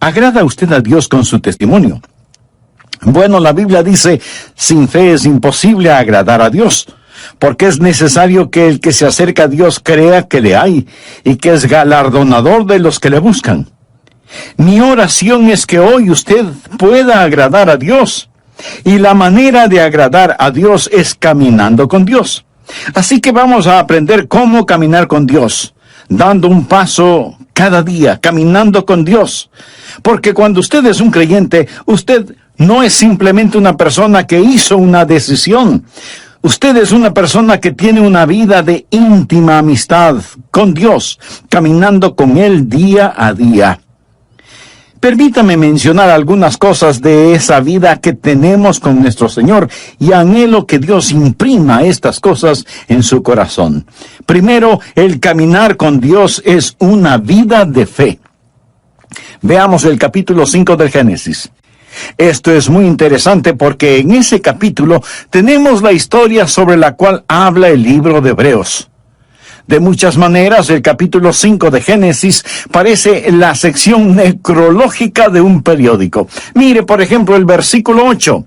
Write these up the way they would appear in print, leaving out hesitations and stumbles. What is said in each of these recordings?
¿Agrada usted a Dios con su testimonio? Bueno, la Biblia dice, sin fe es imposible agradar a Dios, porque es necesario que el que se acerca a Dios crea que le hay y que es galardonador de los que le buscan. Mi oración es que hoy usted pueda agradar a Dios, y la manera de agradar a Dios es caminando con Dios. Así que vamos a aprender cómo caminar con Dios, dando un paso cada día, caminando con Dios. Porque cuando usted es un creyente, usted no es simplemente una persona que hizo una decisión. Usted es una persona que tiene una vida de íntima amistad con Dios, caminando con Él día a día. Permítame mencionar algunas cosas de esa vida que tenemos con nuestro Señor y anhelo que Dios imprima estas cosas en su corazón. Primero, el caminar con Dios es una vida de fe. Veamos el capítulo 5 del Génesis. Esto es muy interesante porque en ese capítulo tenemos la historia sobre la cual habla el libro de Hebreos. De muchas maneras, el capítulo 5 de Génesis parece la sección necrológica de un periódico. Mire, por ejemplo, el versículo 8.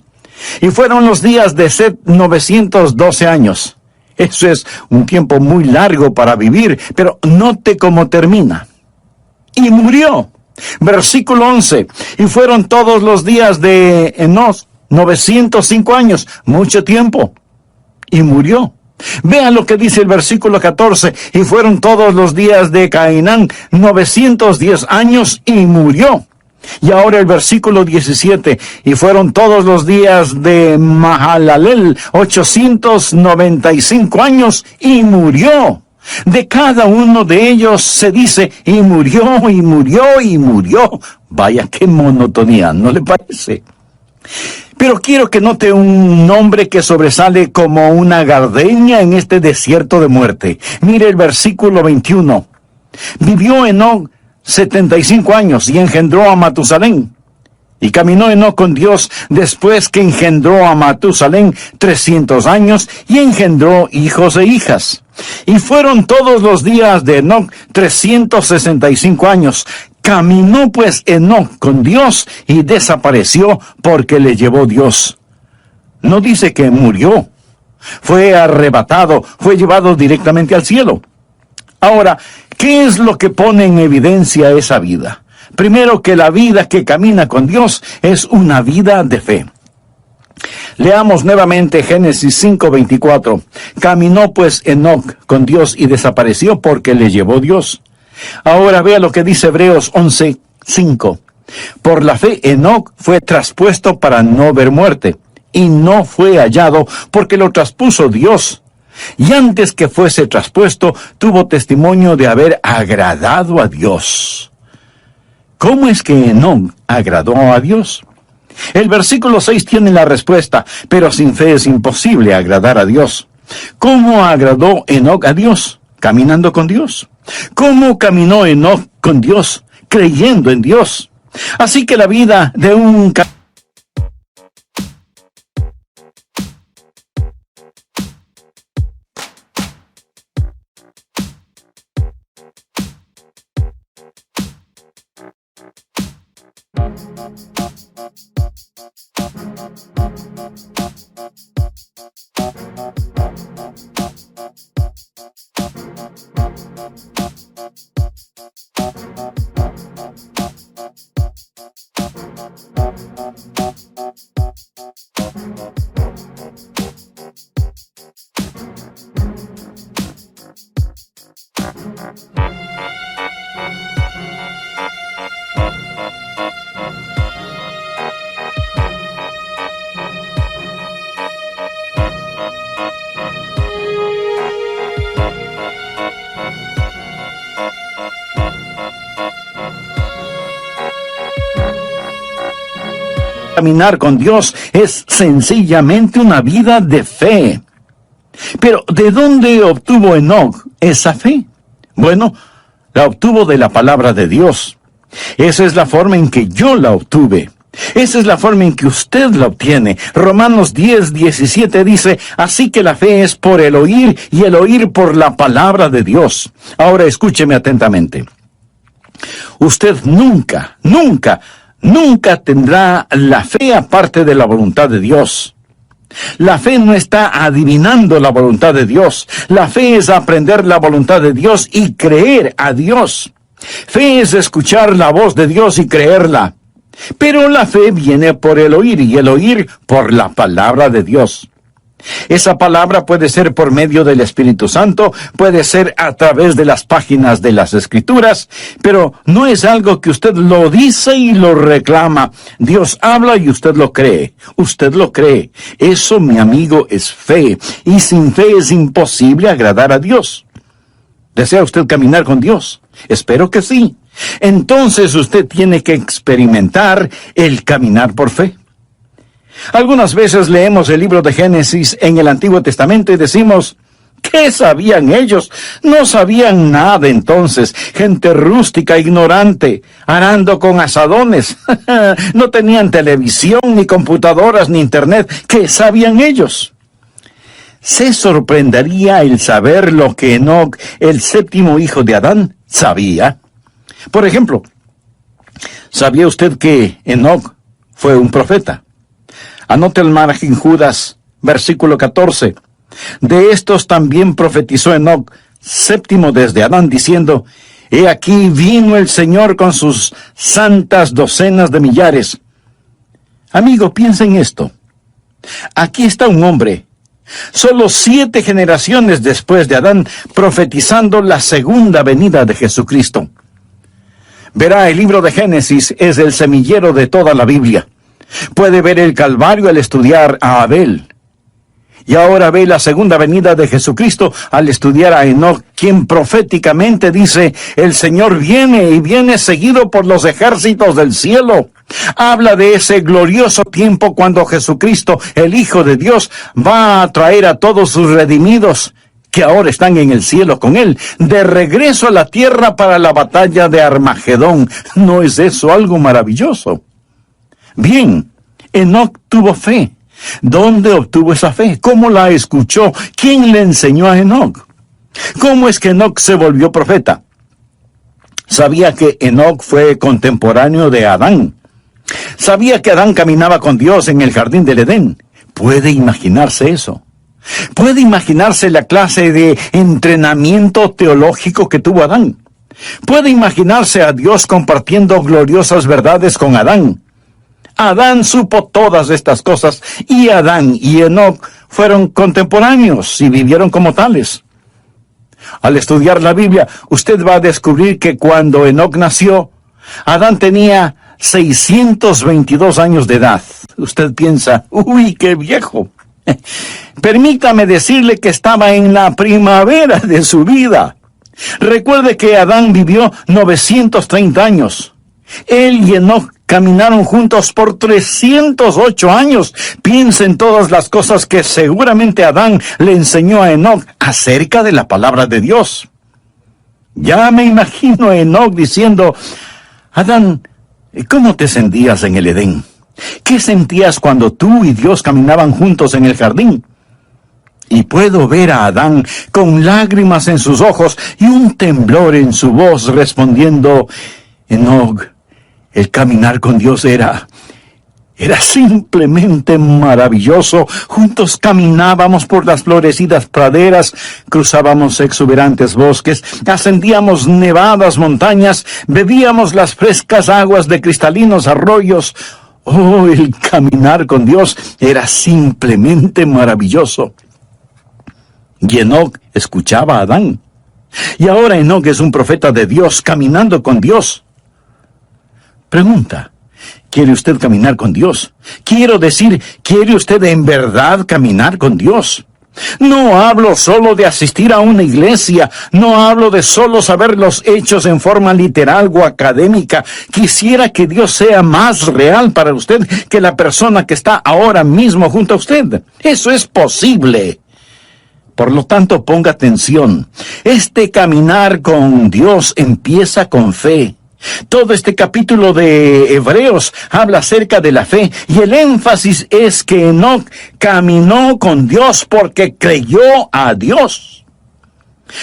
Y fueron los días de Set 912 años. Eso es un tiempo muy largo para vivir, pero note cómo termina. Y murió. Versículo 11. Y fueron todos los días de Enos 905 años, mucho tiempo. Y murió. Vean lo que dice el versículo 14. Y fueron todos los días de Cainán 910 años y murió. Y ahora el versículo 17. Y fueron todos los días de Mahalalel 895 años y murió. De cada uno de ellos se dice, y murió, y murió, y murió. Vaya, qué monotonía, ¿no le parece? Pero quiero que note un nombre que sobresale como una gardenia en este desierto de muerte. Mire el versículo 21. Vivió Enoc 75 años y engendró a Matusalén. Y caminó Enoc con Dios después que engendró a Matusalén 300 años y engendró hijos e hijas. Y fueron todos los días de Enoc 365 años. Caminó pues Enoc con Dios y desapareció porque le llevó Dios. No dice que murió. Fue arrebatado, fue llevado directamente al cielo. Ahora, ¿qué es lo que pone en evidencia esa vida? Primero, que la vida que camina con Dios es una vida de fe. Leamos nuevamente Génesis 5:24. Caminó pues Enoc con Dios y desapareció porque le llevó Dios. Ahora vea lo que dice Hebreos 11:5. Por la fe Enoc fue traspuesto para no ver muerte, y no fue hallado porque lo traspuso Dios. Y antes que fuese traspuesto, tuvo testimonio de haber agradado a Dios. ¿Cómo es que Enoc agradó a Dios? El versículo 6 tiene la respuesta, pero sin fe es imposible agradar a Dios. ¿Cómo agradó Enoc a Dios? Caminando con Dios. ¿Cómo caminó Enoc con Dios? Creyendo en Dios. Así que la vida de un caminar con Dios es sencillamente una vida de fe. Pero, ¿de dónde obtuvo Enoc esa fe? Bueno, la obtuvo de la palabra de Dios. Esa es la forma en que yo la obtuve. Esa es la forma en que usted la obtiene. Romanos 10:17 dice, así que la fe es por el oír y el oír por la palabra de Dios. Ahora escúcheme atentamente. Usted nunca tendrá la fe aparte de la voluntad de Dios. La fe no está adivinando la voluntad de Dios. La fe es aprender la voluntad de Dios y creer a Dios. Fe es escuchar la voz de Dios y creerla. Pero la fe viene por el oír, y el oír por la palabra de Dios. Esa palabra puede ser por medio del Espíritu Santo, puede ser a través de las páginas de las Escrituras, pero no es algo que usted lo dice y lo reclama. Dios habla y usted lo cree. Usted lo cree. Eso, mi amigo, es fe. Y sin fe es imposible agradar a Dios. ¿Desea usted caminar con Dios? Espero que sí. Entonces usted tiene que experimentar el caminar por fe. Algunas veces leemos el libro de Génesis en el Antiguo Testamento y decimos, ¿qué sabían ellos? No sabían nada entonces. Gente rústica, ignorante, arando con asadones. No tenían televisión, ni computadoras, ni internet. ¿Qué sabían ellos? Se sorprendería el saber lo que Enoc, el séptimo hijo de Adán, sabía. Por ejemplo, ¿sabía usted que Enoc fue un profeta? Anote el margen Judas, versículo 14. De estos también profetizó Enoc, séptimo desde Adán, diciendo, he aquí vino el Señor con sus santas docenas de millares. Amigo, piensa en esto. Aquí está un hombre, solo 7 generaciones después de Adán, profetizando la segunda venida de Jesucristo. Verá, el libro de Génesis es el semillero de toda la Biblia. Puede ver el Calvario al estudiar a Abel. Y ahora ve la segunda venida de Jesucristo al estudiar a Enoc, quien proféticamente dice, el Señor viene y viene seguido por los ejércitos del cielo. Habla de ese glorioso tiempo cuando Jesucristo, el Hijo de Dios, va a traer a todos sus redimidos, que ahora están en el cielo con Él, de regreso a la tierra para la batalla de Armagedón. ¿No es eso algo maravilloso? Bien, Enoc tuvo fe. ¿Dónde obtuvo esa fe? ¿Cómo la escuchó? ¿Quién le enseñó a Enoc? ¿Cómo es que Enoc se volvió profeta? Sabía que Enoc fue contemporáneo de Adán. Sabía que Adán caminaba con Dios en el jardín del Edén. ¿Puede imaginarse eso? ¿Puede imaginarse la clase de entrenamiento teológico que tuvo Adán? ¿Puede imaginarse a Dios compartiendo gloriosas verdades con Adán? Adán supo todas estas cosas, y Adán y Enoc fueron contemporáneos y vivieron como tales. Al estudiar la Biblia, usted va a descubrir que cuando Enoc nació, Adán tenía 622 años de edad. Usted piensa, ¡uy, qué viejo! Permítame decirle que estaba en la primavera de su vida. Recuerde que Adán vivió 930 años. Él y Enoc caminaron juntos por 308 años. Piensa en todas las cosas que seguramente Adán le enseñó a Enoc acerca de la palabra de Dios. Ya me imagino a Enoc diciendo, Adán, ¿cómo te sentías en el Edén? ¿Qué sentías cuando tú y Dios caminaban juntos en el jardín? Y puedo ver a Adán con lágrimas en sus ojos y un temblor en su voz respondiendo, Enoc, el caminar con Dios era simplemente maravilloso. Juntos caminábamos por las florecidas praderas, cruzábamos exuberantes bosques, ascendíamos nevadas montañas, bebíamos las frescas aguas de cristalinos arroyos. Oh, el caminar con Dios era simplemente maravilloso. Y Enoc escuchaba a Adán. Y ahora Enoc es un profeta de Dios caminando con Dios. Pregunta, ¿quiere usted caminar con Dios? Quiero decir, ¿quiere usted en verdad caminar con Dios? No hablo solo de asistir a una iglesia, no hablo de solo saber los hechos en forma literal o académica. Quisiera que Dios sea más real para usted que la persona que está ahora mismo junto a usted. Eso es posible. Por lo tanto, ponga atención. Este caminar con Dios empieza con fe. Todo este capítulo de Hebreos habla acerca de la fe, y el énfasis es que Enoc caminó con Dios porque creyó a Dios.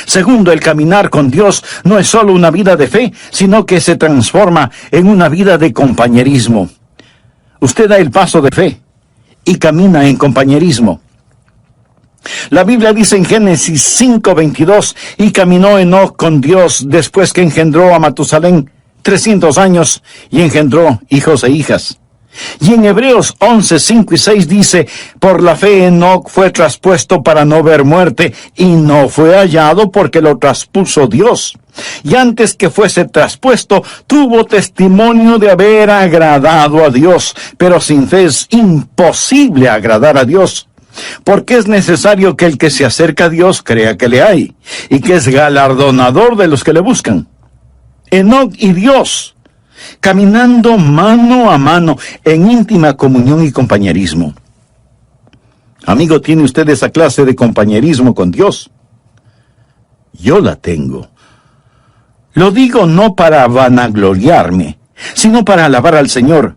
Segundo, el caminar con Dios no es solo una vida de fe, sino que se transforma en una vida de compañerismo. Usted da el paso de fe y camina en compañerismo. La Biblia dice en Génesis 5:22, y caminó Enoc con Dios después que engendró a Matusalén 300 años y engendró hijos e hijas. Y en Hebreos 11:5 y 6 dice, por la fe Enoc fue traspuesto para no ver muerte, y no fue hallado porque lo traspuso Dios. Y antes que fuese traspuesto, tuvo testimonio de haber agradado a Dios, pero sin fe es imposible agradar a Dios. Porque es necesario que el que se acerca a Dios crea que le hay, y que es galardonador de los que le buscan. Enoc y Dios, caminando mano a mano en íntima comunión y compañerismo. Amigo, ¿tiene usted esa clase de compañerismo con Dios? Yo la tengo. Lo digo no para vanagloriarme, sino para alabar al Señor.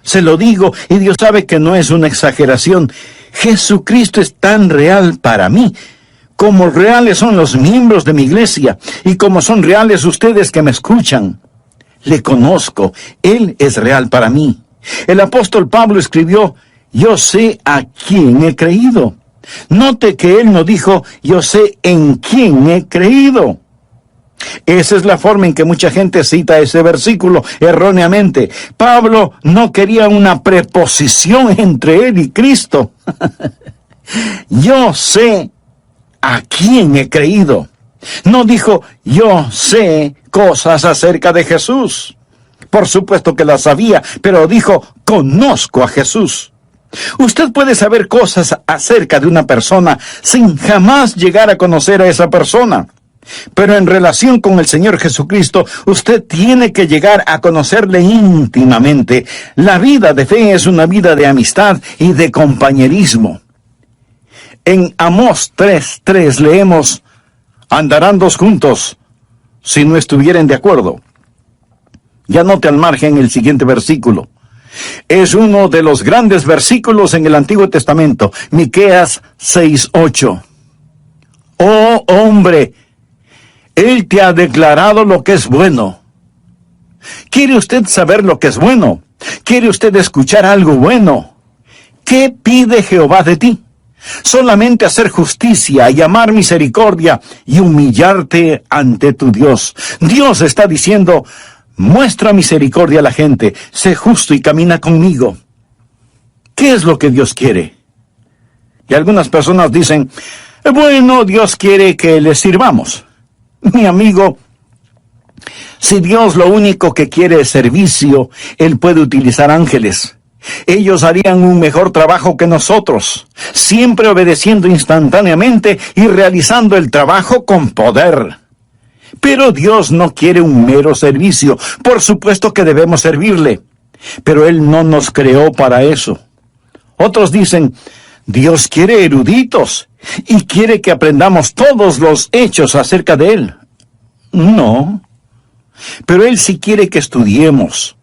Se lo digo, y Dios sabe que no es una exageración. Jesucristo es tan real para mí, como reales son los miembros de mi iglesia, y como son reales ustedes que me escuchan. Le conozco, Él es real para mí. El apóstol Pablo escribió, yo sé a quién he creído. Note que él no dijo, yo sé en quién he creído. Esa es la forma en que mucha gente cita ese versículo erróneamente. Pablo no quería una preposición entre él y Cristo. Yo sé a quién he creído. No dijo, yo sé cosas acerca de Jesús. Por supuesto que las sabía, pero dijo, conozco a Jesús. Usted puede saber cosas acerca de una persona sin jamás llegar a conocer a esa persona. Pero en relación con el Señor Jesucristo, usted tiene que llegar a conocerle íntimamente. La vida de fe es una vida de amistad y de compañerismo. En Amós 3:3 leemos, andarán dos juntos si no estuvieren de acuerdo. Ya note al margen el siguiente versículo. Es uno de los grandes versículos en el Antiguo Testamento, Miqueas 6:8. Oh hombre, Él te ha declarado lo que es bueno. ¿Quiere usted saber lo que es bueno? ¿Quiere usted escuchar algo bueno? ¿Qué pide Jehová de ti? Solamente hacer justicia y amar misericordia y humillarte ante tu Dios. Dios está diciendo, muestra misericordia a la gente, sé justo y camina conmigo. ¿Qué es lo que Dios quiere? Y algunas personas dicen, bueno, Dios quiere que le sirvamos. Mi amigo, si Dios lo único que quiere es servicio, Él puede utilizar ángeles. Ellos harían un mejor trabajo que nosotros, siempre obedeciendo instantáneamente y realizando el trabajo con poder. Pero Dios no quiere un mero servicio. Por supuesto que debemos servirle, pero Él no nos creó para eso. Otros dicen, Dios quiere eruditos y quiere que aprendamos todos los hechos acerca de Él. No, pero Él sí quiere que estudiemos.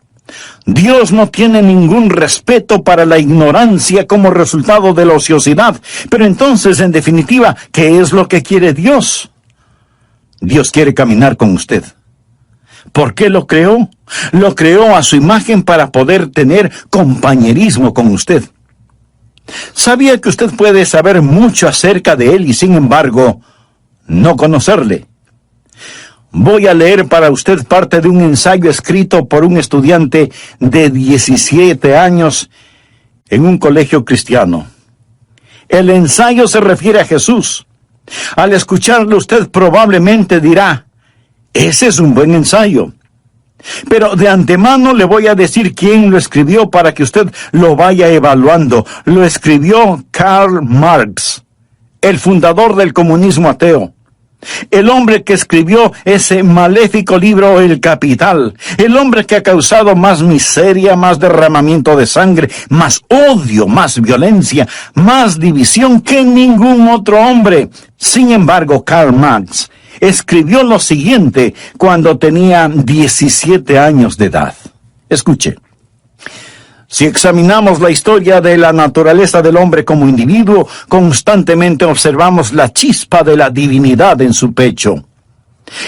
Dios no tiene ningún respeto para la ignorancia como resultado de la ociosidad. Pero entonces, en definitiva, ¿qué es lo que quiere Dios? Dios quiere caminar con usted. ¿Por qué lo creó? Lo creó a su imagen para poder tener compañerismo con usted. ¿Sabía que usted puede saber mucho acerca de Él y sin embargo no conocerle? Voy a leer para usted parte de un ensayo escrito por un estudiante de 17 años en un colegio cristiano. El ensayo se refiere a Jesús. Al escucharlo usted probablemente dirá, ese es un buen ensayo. Pero de antemano le voy a decir quién lo escribió para que usted lo vaya evaluando. Lo escribió Karl Marx, el fundador del comunismo ateo. El hombre que escribió ese maléfico libro El Capital. El hombre que ha causado más miseria, más derramamiento de sangre, más odio, más violencia, más división que ningún otro hombre. Sin embargo, Karl Marx escribió lo siguiente cuando tenía 17 años de edad. Escuche. Si examinamos la historia de la naturaleza del hombre como individuo, constantemente observamos la chispa de la divinidad en su pecho.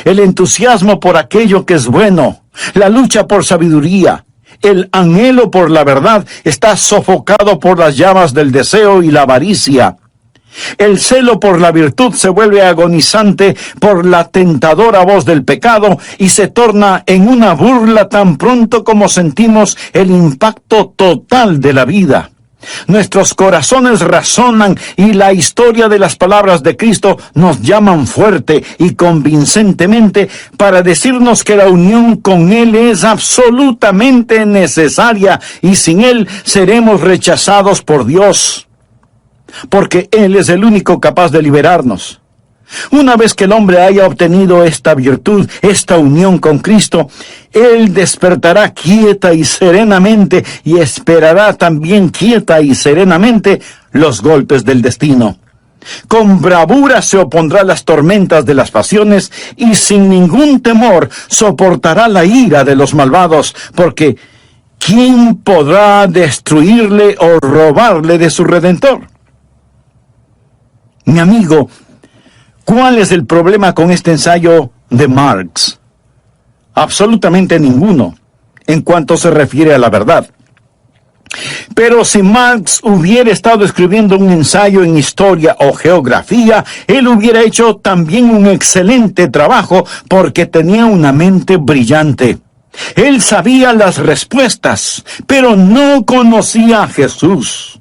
El entusiasmo por aquello que es bueno, la lucha por sabiduría, el anhelo por la verdad está sofocado por las llamas del deseo y la avaricia. El celo por la virtud se vuelve agonizante por la tentadora voz del pecado y se torna en una burla tan pronto como sentimos el impacto total de la vida. Nuestros corazones razonan y la historia de las palabras de Cristo nos llaman fuerte y convincentemente para decirnos que la unión con Él es absolutamente necesaria y sin Él seremos rechazados por Dios, porque Él es el único capaz de liberarnos. Una vez que el hombre haya obtenido esta virtud, esta unión con Cristo, él despertará quieta y serenamente y esperará también quieta y serenamente los golpes del destino. Con bravura se opondrá a las tormentas de las pasiones y sin ningún temor soportará la ira de los malvados, porque ¿quién podrá destruirle o robarle de su Redentor? Mi amigo, ¿cuál es el problema con este ensayo de Marx? Absolutamente ninguno, en cuanto se refiere a la verdad. Pero si Marx hubiera estado escribiendo un ensayo en historia o geografía, él hubiera hecho también un excelente trabajo porque tenía una mente brillante. Él sabía las respuestas, pero no conocía a Jesús.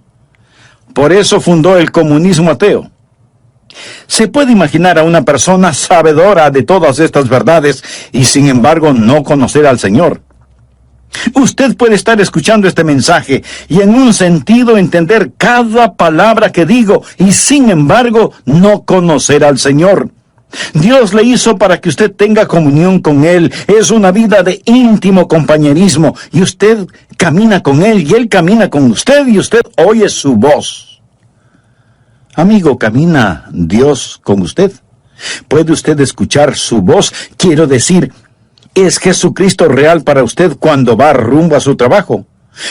Por eso fundó el comunismo ateo. ¿Se puede imaginar a una persona sabedora de todas estas verdades y sin embargo no conocer al Señor? Usted puede estar escuchando este mensaje y en un sentido entender cada palabra que digo y sin embargo no conocer al Señor. Dios le hizo para que usted tenga comunión con Él. Es una vida de íntimo compañerismo y usted camina con Él y Él camina con usted y usted oye su voz. Amigo, ¿camina Dios con usted? ¿Puede usted escuchar su voz? Quiero decir, ¿es Jesucristo real para usted cuando va rumbo a su trabajo?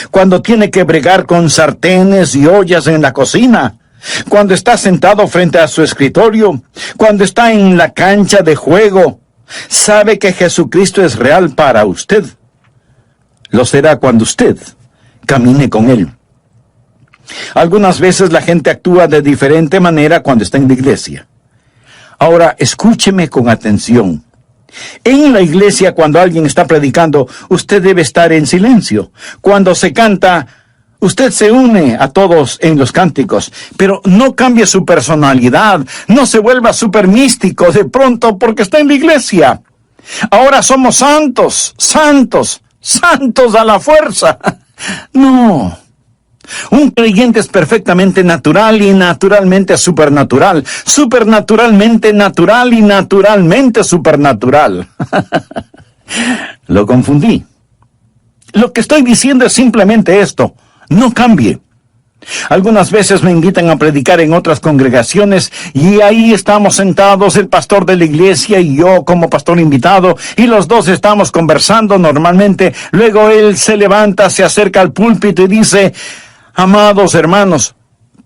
Cuando tiene que bregar con sartenes y ollas en la cocina. Cuando está sentado frente a su escritorio. Cuando está en la cancha de juego. ¿Sabe que Jesucristo es real para usted? Lo será cuando usted camine con Él. Algunas veces la gente actúa de diferente manera cuando está en la iglesia. Ahora, escúcheme con atención. En la iglesia, cuando alguien está predicando, usted debe estar en silencio. Cuando se canta, usted se une a todos en los cánticos, pero no cambie su personalidad, no se vuelva súper místico de pronto porque está en la iglesia. Ahora somos santos, santos, santos a la fuerza. No. Un creyente es perfectamente natural y naturalmente supernatural. Supernaturalmente natural y naturalmente supernatural. Lo confundí. Lo que estoy diciendo es simplemente esto. No cambie. Algunas veces me invitan a predicar en otras congregaciones y ahí estamos sentados, el pastor de la iglesia y yo como pastor invitado, y los dos estamos conversando normalmente. Luego él se levanta, se acerca al púlpito y dice: amados hermanos,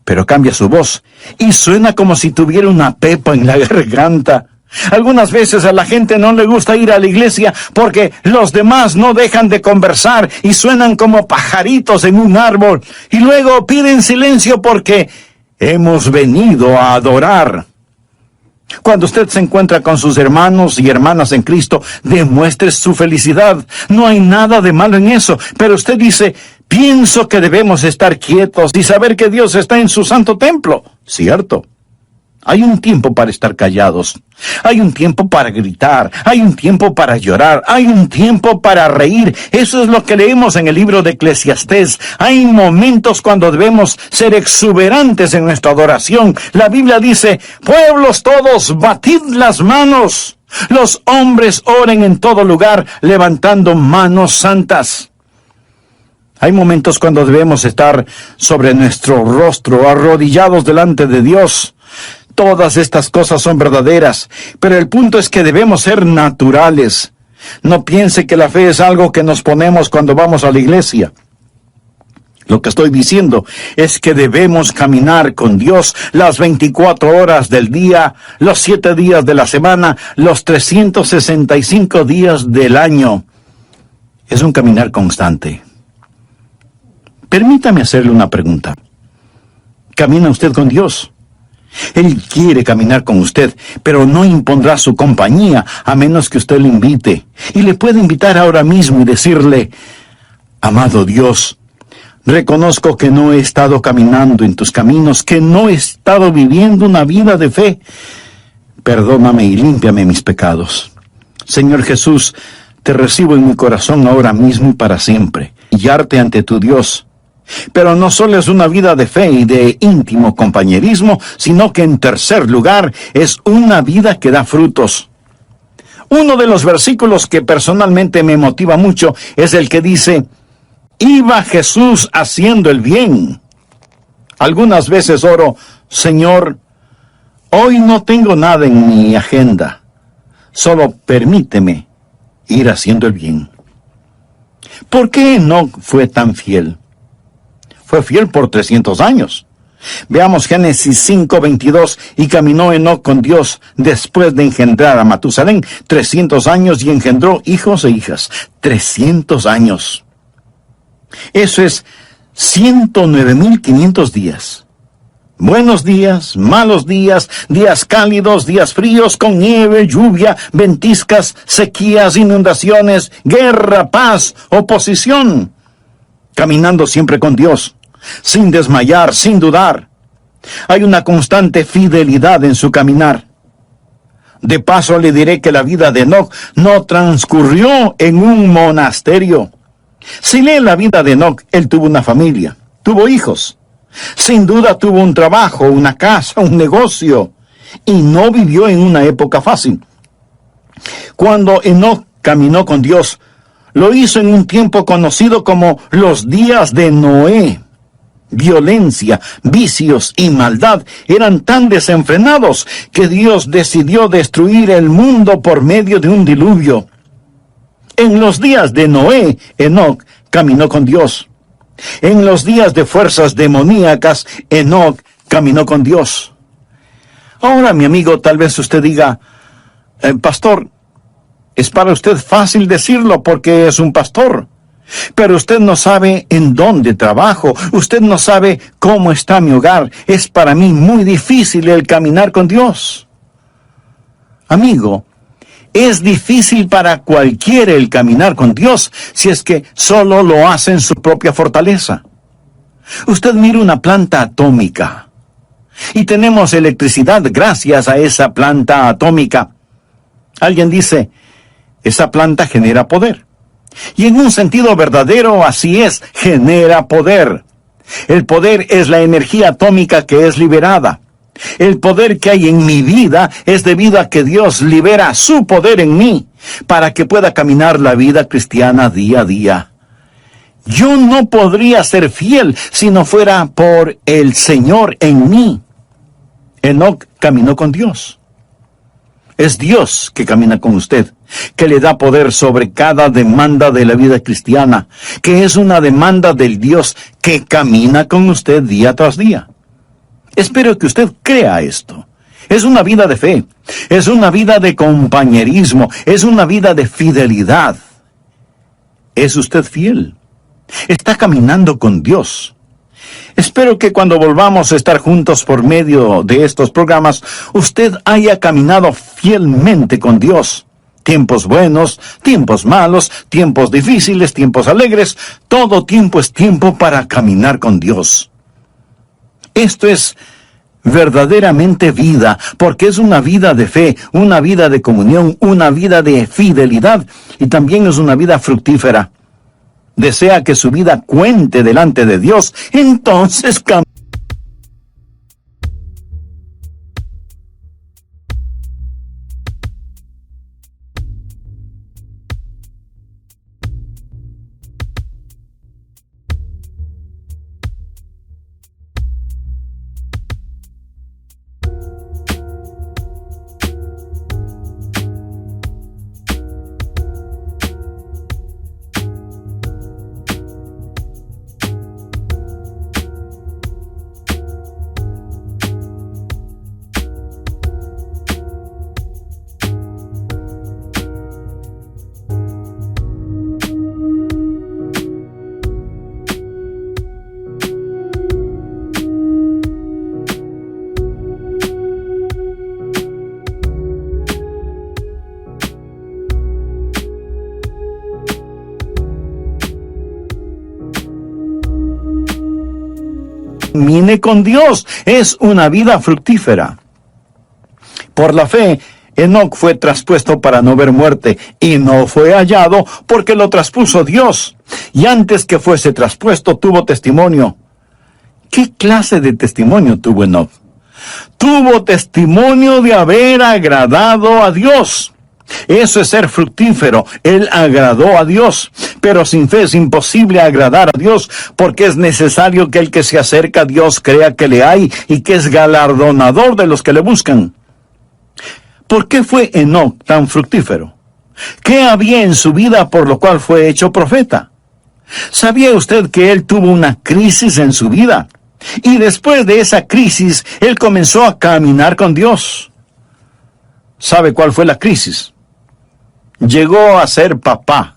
pero cambia su voz y suena como si tuviera una pepa en la garganta. Algunas veces a la gente no le gusta ir a la iglesia porque los demás no dejan de conversar y suenan como pajaritos en un árbol. Y luego piden silencio porque hemos venido a adorar. Cuando usted se encuentra con sus hermanos y hermanas en Cristo, demuestre su felicidad. No hay nada de malo en eso, pero usted dice: pienso que debemos estar quietos y saber que Dios está en su santo templo. ¿Cierto? Hay un tiempo para estar callados. Hay un tiempo para gritar. Hay un tiempo para llorar. Hay un tiempo para reír. Eso es lo que leemos en el libro de Eclesiastés. Hay momentos cuando debemos ser exuberantes en nuestra adoración. La Biblia dice: pueblos todos, batid las manos. Los hombres oren en todo lugar, levantando manos santas. Hay momentos cuando debemos estar sobre nuestro rostro, arrodillados delante de Dios. Todas estas cosas son verdaderas, pero el punto es que debemos ser naturales. No piense que la fe es algo que nos ponemos cuando vamos a la iglesia. Lo que estoy diciendo es que debemos caminar con Dios las 24 horas del día, los 7 días de la semana, los 365 días del año. Es un caminar constante. Permítame hacerle una pregunta. ¿Camina usted con Dios? Él quiere caminar con usted, pero no impondrá su compañía a menos que usted le invite. Y le puede invitar ahora mismo y decirle: amado Dios, reconozco que no he estado caminando en tus caminos, que no he estado viviendo una vida de fe. Perdóname y límpiame mis pecados. Señor Jesús, te recibo en mi corazón ahora mismo y para siempre, y arte ante tu Dios. Pero no solo es una vida de fe y de íntimo compañerismo, sino que en tercer lugar es una vida que da frutos. Uno de los versículos que personalmente me motiva mucho es el que dice: iba Jesús haciendo el bien. Algunas veces oro: Señor, hoy no tengo nada en mi agenda, solo permíteme ir haciendo el bien. ¿Por qué Enoc fue tan fiel? Fue fiel por 300 años. Veamos Génesis 5:22. Y caminó Enoc con Dios después de engendrar a Matusalén 300 años y engendró hijos e hijas. 300 años. Eso es 109,500 días. Buenos días, malos días, días cálidos, días fríos, con nieve, lluvia, ventiscas, sequías, inundaciones, guerra, paz, oposición. Caminando siempre con Dios, sin desmayar, sin dudar. Hay una constante fidelidad en su caminar. De paso le diré que la vida de Enoc no transcurrió en un monasterio. Si lee la vida de Enoc, él tuvo una familia, tuvo hijos. Sin duda tuvo un trabajo, una casa, un negocio, y no vivió en una época fácil. Cuando Enoc caminó con Dios, lo hizo en un tiempo conocido como los días de Noé. Violencia, vicios y maldad eran tan desenfrenados que Dios decidió destruir el mundo por medio de un diluvio. En los días de Noé, Enoc caminó con Dios. En los días de fuerzas demoníacas, Enoc caminó con Dios. Ahora, mi amigo, tal vez usted diga: pastor, es para usted fácil decirlo porque es un pastor, pero usted no sabe en dónde trabajo, usted no sabe cómo está mi hogar. Es para mí muy difícil el caminar con Dios. Amigo, es difícil para cualquiera el caminar con Dios si es que solo lo hace en su propia fortaleza. Usted mira una planta atómica y tenemos electricidad gracias a esa planta atómica. Alguien dice: esa planta genera poder. Y en un sentido verdadero así es, genera poder. El poder es la energía atómica que es liberada. El poder que hay en mi vida es debido a que Dios libera su poder en mí para que pueda caminar la vida cristiana día a día. Yo no podría ser fiel si no fuera por el Señor en mí. Enoc caminó con Dios. Es Dios que camina con usted, que le da poder sobre cada demanda de la vida cristiana, que es una demanda del Dios que camina con usted día tras día. Espero que usted crea esto. Es una vida de fe, es una vida de compañerismo, es una vida de fidelidad. ¿Es usted fiel? Está caminando con Dios. Espero que cuando volvamos a estar juntos por medio de estos programas, usted haya caminado fielmente con Dios. Tiempos buenos, tiempos malos, tiempos difíciles, tiempos alegres, todo tiempo es tiempo para caminar con Dios. Esto es verdaderamente vida, porque es una vida de fe, una vida de comunión, una vida de fidelidad, y también es una vida fructífera. Desea que su vida cuente delante de Dios, entonces camine con Dios. Es una vida fructífera. Por la fe, Enoc fue traspuesto para no ver muerte, y no fue hallado porque lo traspuso Dios. Y antes que fuese traspuesto, tuvo testimonio. ¿Qué clase de testimonio tuvo Enoc? Tuvo testimonio de haber agradado a Dios. Eso es ser fructífero. Él agradó a Dios. Pero sin fe es imposible agradar a Dios, porque es necesario que el que se acerca a Dios crea que le hay y que es galardonador de los que le buscan. ¿Por qué fue Enoc tan fructífero? ¿Qué había en su vida por lo cual fue hecho profeta? ¿Sabía usted que él tuvo una crisis en su vida? Y después de esa crisis, él comenzó a caminar con Dios. ¿Sabe cuál fue la crisis? Llegó a ser papá.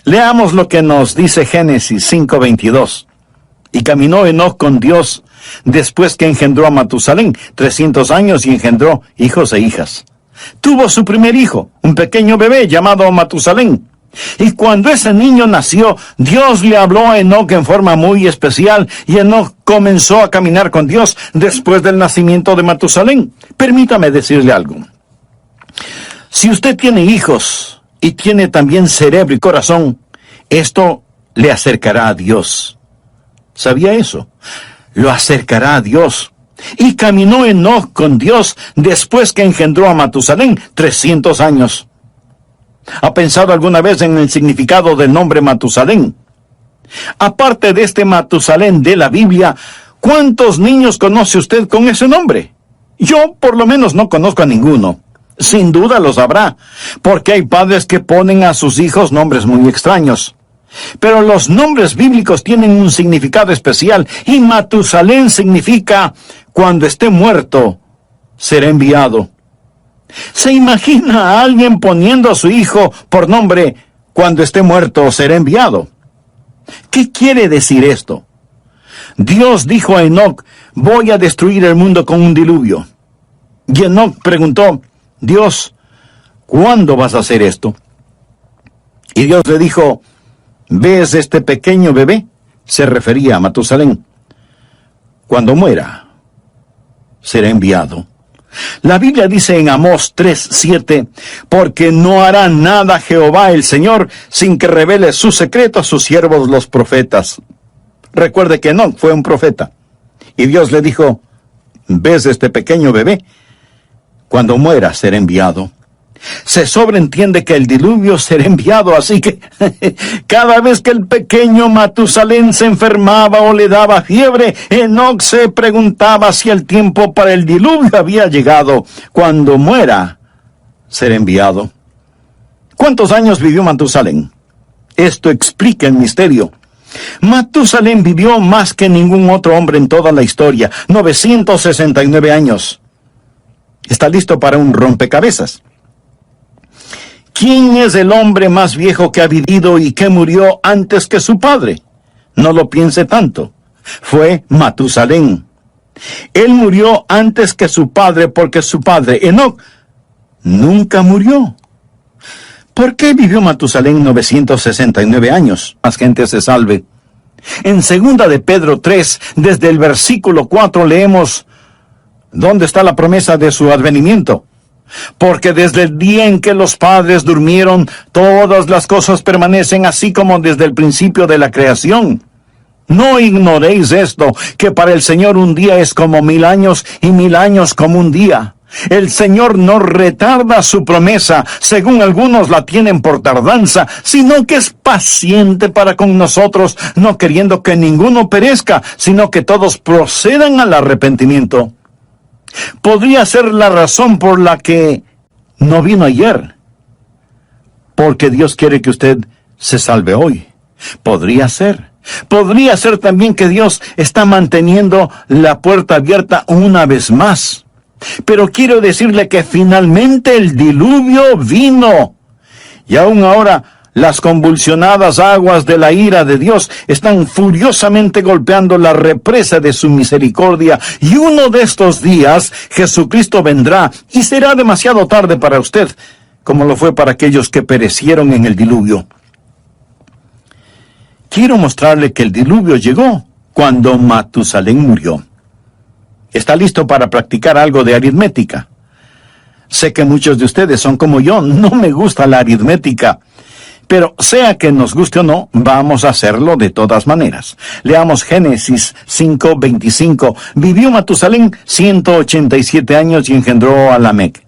Leamos lo que nos dice Génesis 5:22. Y caminó Enoc con Dios después que engendró a Matusalén, 300 años, y engendró hijos e hijas. Tuvo su primer hijo, un pequeño bebé llamado Matusalén. Y cuando ese niño nació, Dios le habló a Enoc en forma muy especial, y Enoc comenzó a caminar con Dios después del nacimiento de Matusalén. Permítame decirle algo. Si usted tiene hijos y tiene también cerebro y corazón, esto le acercará a Dios. ¿Sabía eso? Lo acercará a Dios. Y caminó Enoc con Dios después que engendró a Matusalén, 300 años. ¿Ha pensado alguna vez en el significado del nombre Matusalén? Aparte de este Matusalén de la Biblia, ¿cuántos niños conoce usted con ese nombre? Yo por lo menos no conozco a ninguno. Sin duda los habrá, porque hay padres que ponen a sus hijos nombres muy extraños. Pero los nombres bíblicos tienen un significado especial, y Matusalén significa cuando esté muerto, será enviado. ¿Se imagina a alguien poniendo a su hijo por nombre cuando esté muerto, será enviado? ¿Qué quiere decir esto? Dios dijo a Enoc, voy a destruir el mundo con un diluvio. Y Enoc preguntó, Dios, ¿cuándo vas a hacer esto? Y Dios le dijo, ¿ves este pequeño bebé? Se refería a Matusalén. Cuando muera, será enviado. La Biblia dice en Amós 3:7, porque no hará nada Jehová el Señor sin que revele su secreto a sus siervos los profetas. Recuerde que Enoc fue un profeta. Y Dios le dijo, ¿ves este pequeño bebé? Cuando muera será enviado. Se sobreentiende que el diluvio será enviado, así que cada vez que el pequeño Matusalén se enfermaba o le daba fiebre, Enoc se preguntaba si el tiempo para el diluvio había llegado. Cuando muera, será enviado. ¿Cuántos años vivió Matusalén? Esto explica el misterio. Matusalén vivió más que ningún otro hombre en toda la historia, 969 años. ¿Está listo para un rompecabezas? ¿Quién es el hombre más viejo que ha vivido y que murió antes que su padre? No lo piense tanto. Fue Matusalén. Él murió antes que su padre porque su padre, Enoc, nunca murió. ¿Por qué vivió Matusalén 969 años? Más gente se salve. En 2 de Pedro 3, desde el versículo 4 leemos, ¿dónde está la promesa de su advenimiento? Porque desde el día en que los padres durmieron, todas las cosas permanecen así como desde el principio de la creación. No ignoréis esto, que para el Señor un día es como 1000 años y 1000 años como un día. El Señor no retarda su promesa, según algunos la tienen por tardanza, sino que es paciente para con nosotros, no queriendo que ninguno perezca, sino que todos procedan al arrepentimiento. Podría ser la razón por la que no vino ayer, porque Dios quiere que usted se salve hoy. Podría ser también que Dios está manteniendo la puerta abierta una vez más. Pero quiero decirle que finalmente el diluvio vino. Y aún ahora las convulsionadas aguas de la ira de Dios están furiosamente golpeando la represa de su misericordia. Y uno de estos días Jesucristo vendrá y será demasiado tarde para usted, como lo fue para aquellos que perecieron en el diluvio. quiero mostrarle que el diluvio llegó cuando Matusalén murió. ¿Está listo para practicar algo de aritmética? Sé que muchos de ustedes son como yo, no me gusta la aritmética. Pero sea que nos guste o no, vamos a hacerlo de todas maneras. Leamos Génesis 5:25. Vivió Matusalén 187 años y engendró a Lamec.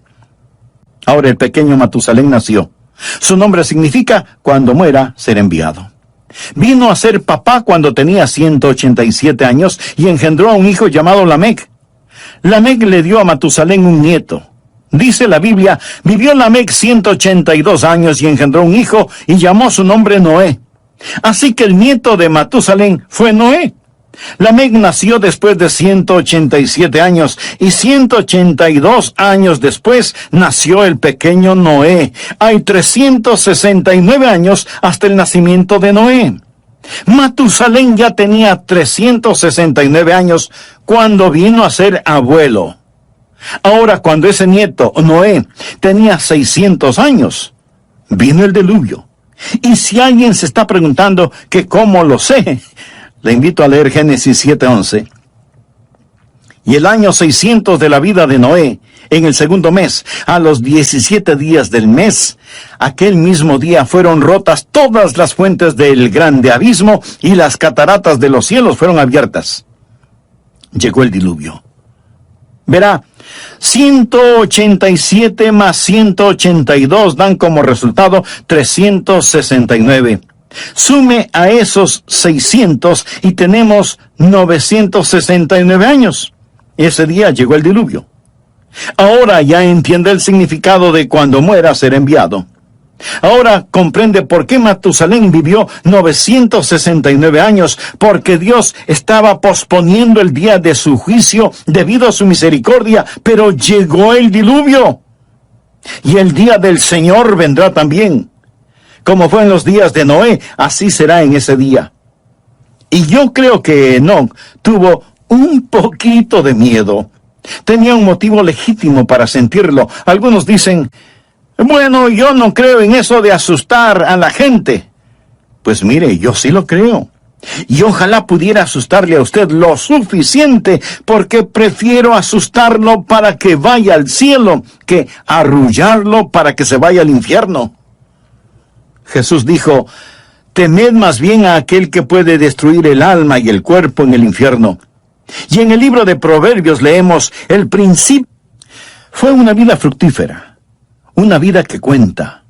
Ahora el pequeño Matusalén nació. Su nombre significa cuando muera, ser enviado. Vino a ser papá cuando tenía 187 años y engendró a un hijo llamado Lamec. Lamec le dio a Matusalén un nieto. Dice la Biblia, vivió Lamec 182 años y engendró un hijo y llamó su nombre Noé. Así que el nieto de Matusalén fue Noé. Lamec nació después de 187 años y 182 años después nació el pequeño Noé. Hay 369 años hasta el nacimiento de Noé. Matusalén ya tenía 369 años cuando vino a ser abuelo. Ahora, cuando ese nieto, Noé, tenía 600 años, vino el diluvio. Y si alguien se está preguntando que cómo lo sé, le invito a leer Génesis 7:11. Y el año 600 de la vida de Noé, en el segundo mes, a los 17 días del mes, aquel mismo día fueron rotas todas las fuentes del grande abismo y las cataratas de los cielos fueron abiertas. Llegó el diluvio. Verá, 187 más 182 dan como resultado 369. Sume a esos 600 y tenemos 969 años. Ese día llegó el diluvio. Ahora ya entiende el significado de cuando muera ser enviado. Ahora comprende por qué Matusalén vivió 969 años, porque Dios estaba posponiendo el día de su juicio debido a su misericordia, pero llegó el diluvio. Y el día del Señor vendrá también. Como fue en los días de Noé, así será en ese día. Y yo creo que Enoc tuvo un poquito de miedo. Tenía un motivo legítimo para sentirlo. Algunos dicen, bueno, yo no creo en eso de asustar a la gente. Pues mire, yo sí lo creo. Y ojalá pudiera asustarle a usted lo suficiente, porque prefiero asustarlo para que vaya al cielo que arrullarlo para que se vaya al infierno. Jesús dijo, temed más bien a aquel que puede destruir el alma y el cuerpo en el infierno. Y en el libro de Proverbios leemos, el principio fue una vida fructífera. Una vida que cuenta.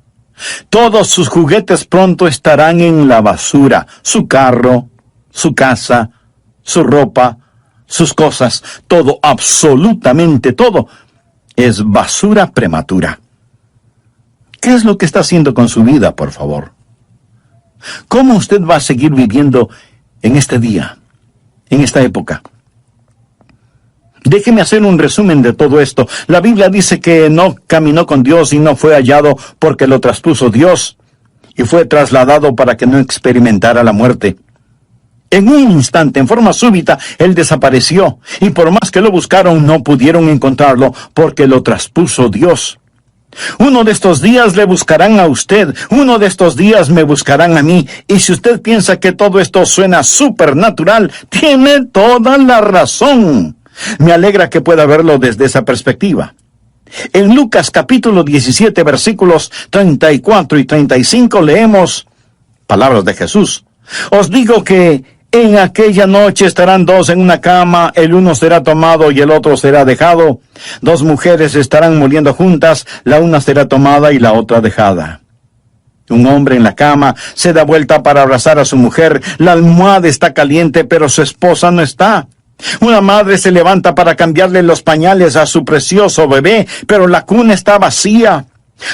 Todos sus juguetes pronto estarán en la basura. Su carro, su casa, su ropa, sus cosas, todo, absolutamente todo, es basura prematura. ¿Qué es lo que está haciendo con su vida, por favor? ¿Cómo usted va a seguir viviendo en este día, en esta época? Déjeme hacer un resumen de todo esto. La Biblia dice que no caminó con Dios y no fue hallado porque lo traspuso Dios, y fue trasladado para que no experimentara la muerte. En un instante, en forma súbita, él desapareció, y por más que lo buscaron, no pudieron encontrarlo porque lo traspuso Dios. Uno de estos días le buscarán a usted, uno de estos días me buscarán a mí, y si usted piensa que todo esto suena supernatural, tiene toda la razón. Me alegra que pueda verlo desde esa perspectiva. En Lucas capítulo 17, versículos 34 y 35 leemos palabras de Jesús. Os digo que en aquella noche estarán dos en una cama, el uno será tomado y el otro será dejado. Dos mujeres estarán muriendo juntas, la una será tomada y la otra dejada. Un hombre en la cama se da vuelta para abrazar a su mujer. La almohada está caliente, pero su esposa no está. Una madre se levanta para cambiarle los pañales a su precioso bebé, pero la cuna está vacía.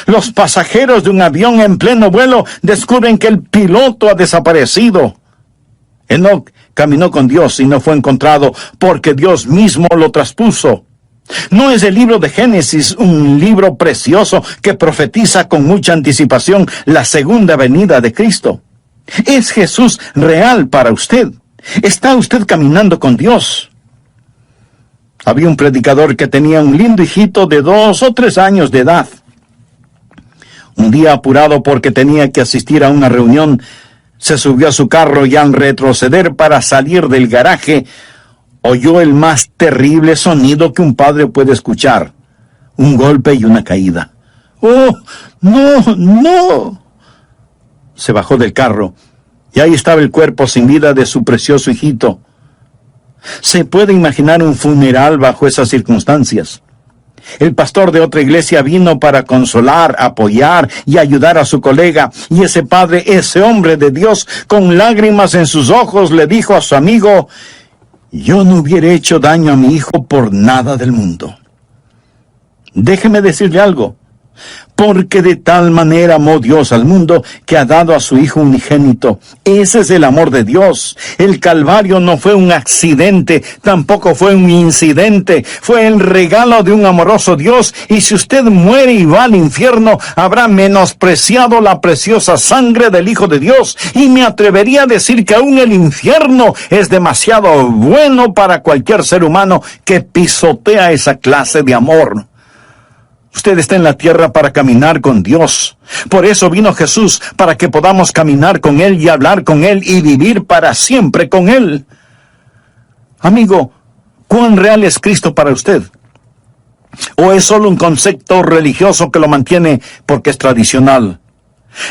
Los pasajeros de un avión en pleno vuelo descubren que el piloto ha desaparecido. Enoc caminó con Dios y no fue encontrado porque Dios mismo lo traspuso. ¿No es el libro de Génesis un libro precioso que profetiza con mucha anticipación la segunda venida de Cristo? ¿Es Jesús real para usted? ¿Está usted caminando con Dios? Había un predicador que tenía un lindo hijito de 2 o 3 años de edad. Un día, apurado porque tenía que asistir a una reunión, Se subió a su carro y al retroceder para salir del garaje, oyó el más terrible sonido que un padre puede escuchar: un golpe y una caída. ¡Oh, no, no! Se bajó del carro y ahí estaba el cuerpo sin vida de su precioso hijito. ¿Se puede imaginar un funeral bajo esas circunstancias? El pastor de otra iglesia vino para consolar, apoyar y ayudar a su colega, y ese padre, ese hombre de Dios, con lágrimas en sus ojos, le dijo a su amigo: yo no hubiera hecho daño a mi hijo por nada del mundo. Déjeme decirle algo: porque de tal manera amó Dios al mundo que ha dado a su Hijo unigénito. Ese es el amor de Dios. El Calvario no fue un accidente, tampoco fue un incidente. Fue el regalo de un amoroso Dios. Y si usted muere y va al infierno, habrá menospreciado la preciosa sangre del Hijo de Dios. Y me atrevería a decir que aún el infierno es demasiado bueno para cualquier ser humano que pisotea esa clase de amor. Usted está en la tierra para caminar con Dios. Por eso vino Jesús, para que podamos caminar con Él y hablar con Él y vivir para siempre con Él. Amigo, ¿cuán real es Cristo para usted? ¿O es solo un concepto religioso que lo mantiene porque es tradicional?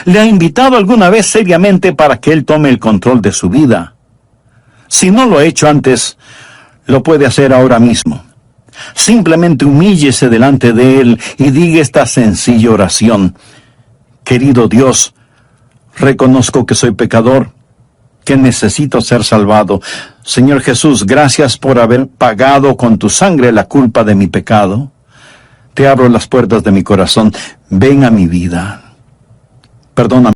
¿Le ha invitado alguna vez seriamente para que Él tome el control de su vida? Si no lo ha hecho antes, lo puede hacer ahora mismo. Simplemente humíllese delante de Él y diga esta sencilla oración: querido Dios, reconozco que soy pecador, que necesito ser salvado. Señor Jesús, gracias por haber pagado con tu sangre la culpa de mi pecado. Te abro las puertas de mi corazón. Ven a mi vida. Perdóname.